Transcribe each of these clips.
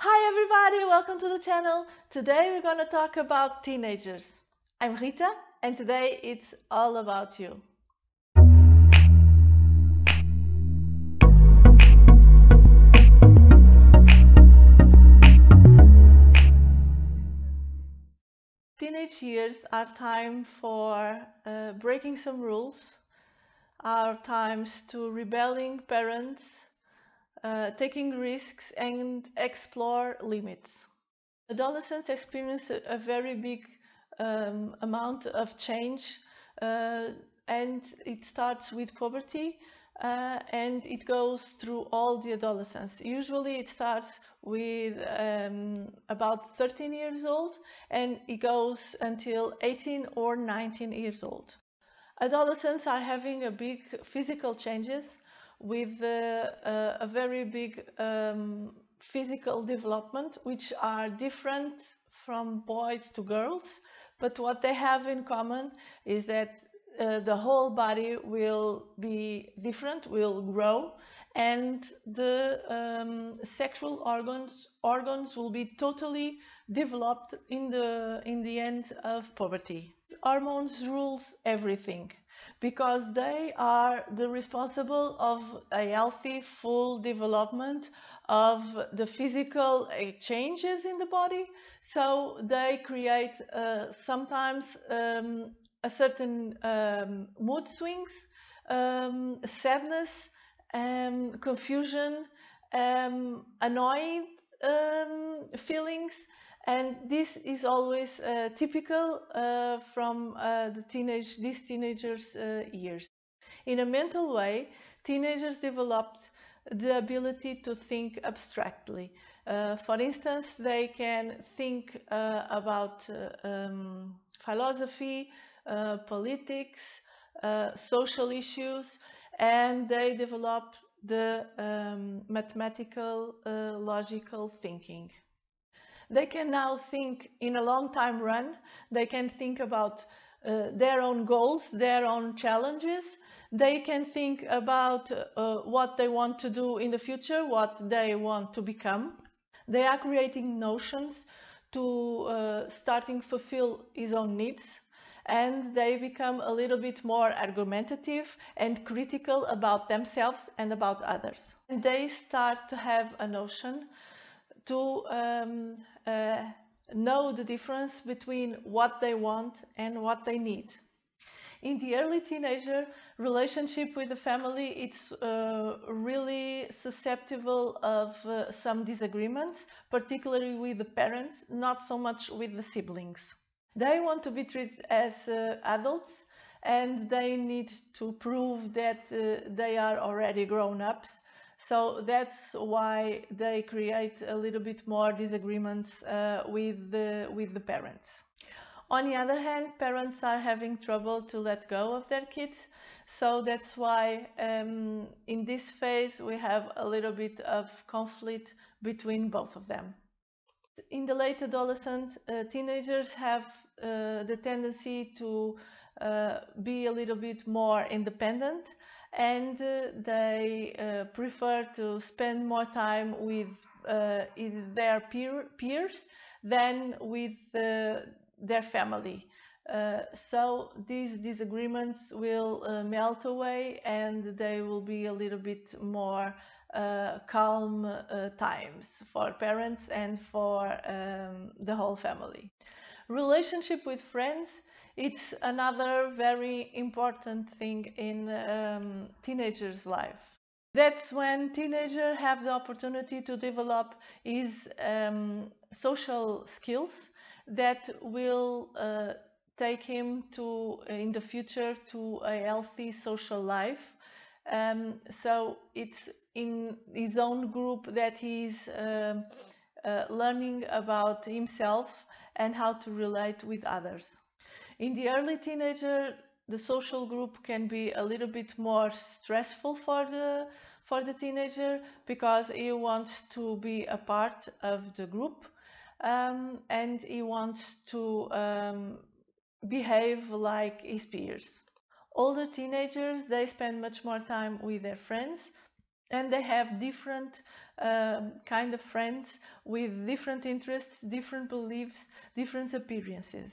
Hi everybody, welcome to the channel. Today we're going to talk about teenagers. I'm Rita and today it's all about you. Teenage years are time for breaking some rules, are times to rebelling parents, taking risks and explore limits. Adolescents experience a very big amount of change, and it starts with puberty and it goes through all the adolescence. Usually it starts with about 13 years old and it goes until 18 or 19 years old. Adolescents are having a big physical changes with a very big physical development, which are different from boys to girls, but what they have in common is that the whole body will be different, will grow, and the sexual organs will be totally developed in the end of puberty. Hormones rules everything because they are the responsible of a healthy full development of the physical changes in the body. So they create sometimes a certain mood swings, sadness, confusion, annoying feelings, and this is always typical from these teenagers' years. In a mental way, teenagers developed the ability to think abstractly. For instance, they can think about philosophy, politics, social issues, and they develop the mathematical, logical thinking. They can now think in a long time run. They can think about their own goals, their own challenges. They can think about what they want to do in the future, what they want to become. They are creating notions to starting fulfill his own needs, and they become a little bit more argumentative and critical about themselves and about others. And they start to have a notion to know the difference between what they want and what they need. In the early teenager relationship with the family, it's really susceptible of some disagreements, particularly with the parents, not so much with the siblings. They want to be treated as adults, and they need to prove that they are already grown-ups. So that's why they create a little bit more disagreements with the parents. On the other hand, parents are having trouble to let go of their kids. So that's why in this phase we have a little bit of conflict between both of them. In the late adolescence, teenagers have the tendency to be a little bit more independent, and they prefer to spend more time with their peers than with their family. So these disagreements will melt away, and they will be a little bit more calm times for parents and for the whole family. Relationship with friends, it's another very important thing in teenagers' life. That's when teenagers have the opportunity to develop his social skills that will take him to, in the future, to a healthy social life. So it's in his own group that he's learning about himself and how to relate with others. In the early teenager, the social group can be a little bit more stressful for the teenager because he wants to be a part of the group, and he wants to behave like his peers. Older teenagers, they spend much more time with their friends, and they have different kind of friends with different interests, different beliefs, different appearances.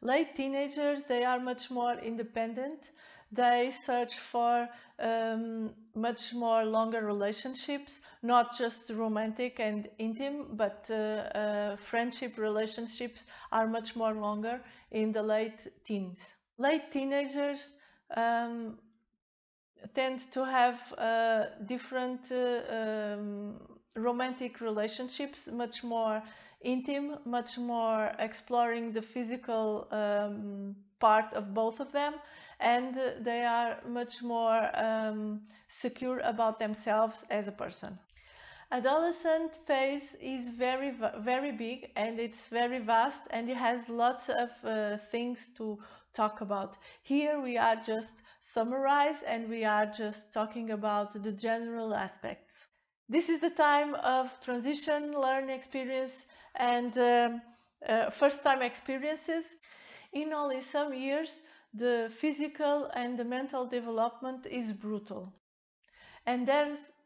Late teenagers, they are much more independent. They search for much more longer relationships, not just romantic and intimate, but friendship relationships are much more longer in the late teens. Late teenagers tend to have different romantic relationships, much more intimate, much more exploring the physical part of both of them, and they are much more secure about themselves as a person. Adolescent phase is very big, and it's very vast, and it has lots of things to talk about. Here we are just summarize, and we are just talking about the general aspects. This is the time of transition, learning experience, and first time experiences. In only some years, the physical and the mental development is brutal. And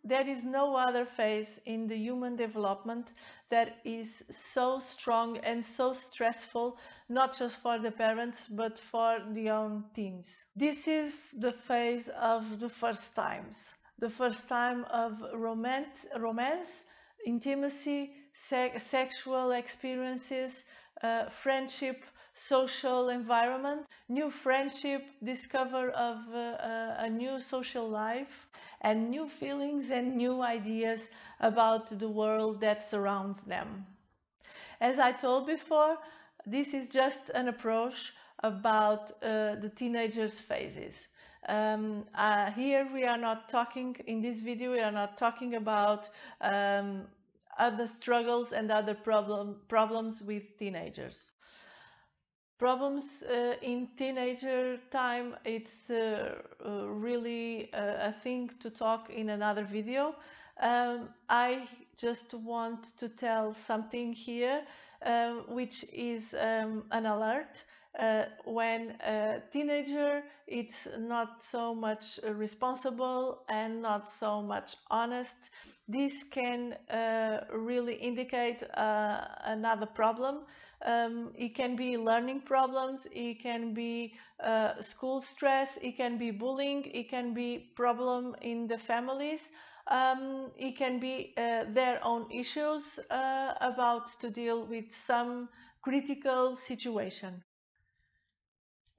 there is no other phase in the human development that is so strong and so stressful, not just for the parents, but for the own teens. This is the phase of the first times. The first time of romance, intimacy, sexual experiences, friendship, social environment, new friendship, discover of a new social life, and new feelings and new ideas about the world that surrounds them. As I told before, this is just an approach about the teenagers' phases. Here we are not talking, in this video, we are not talking about other struggles and other problems with teenagers. Problems in teenager time, it's really a thing to talk in another video. I just want to tell something here, which is an alert. When a teenager, it's not so much responsible and not so much honest, this can really indicate another problem. It can be learning problems, it can be school stress, it can be bullying, it can be problem in the families, it can be their own issues about to deal with some critical situation.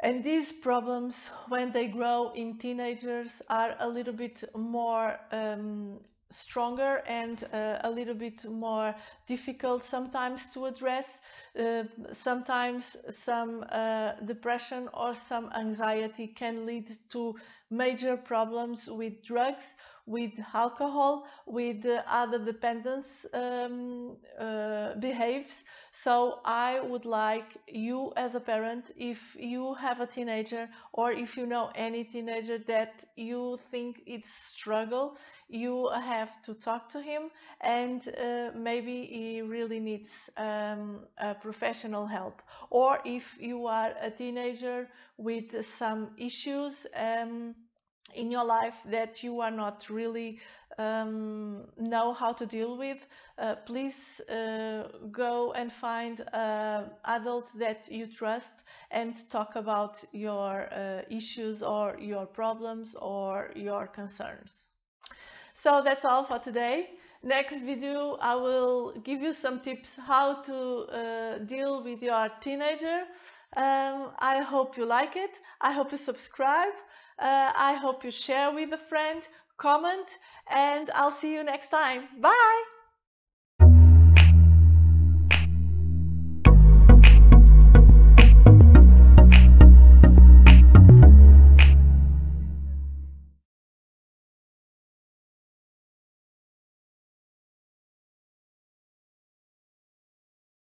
And these problems, when they grow in teenagers, are a little bit more stronger and a little bit more difficult sometimes to address. Sometimes some depression or some anxiety can lead to major problems with drugs, with alcohol, with other dependence behaves. So I would like you as a parent, if you have a teenager or if you know any teenager that you think it's struggle, you have to talk to him, and maybe he really needs professional help. Or if you are a teenager with some issues in your life that you are not really know how to deal with, please go and find an adult that you trust and talk about your issues or your problems or your concerns. So that's all for today. Next video, I will give you some tips how to deal with your teenager. I hope you like it. I hope you subscribe. I hope you share with a friend, comment, and I'll see you next time. Bye!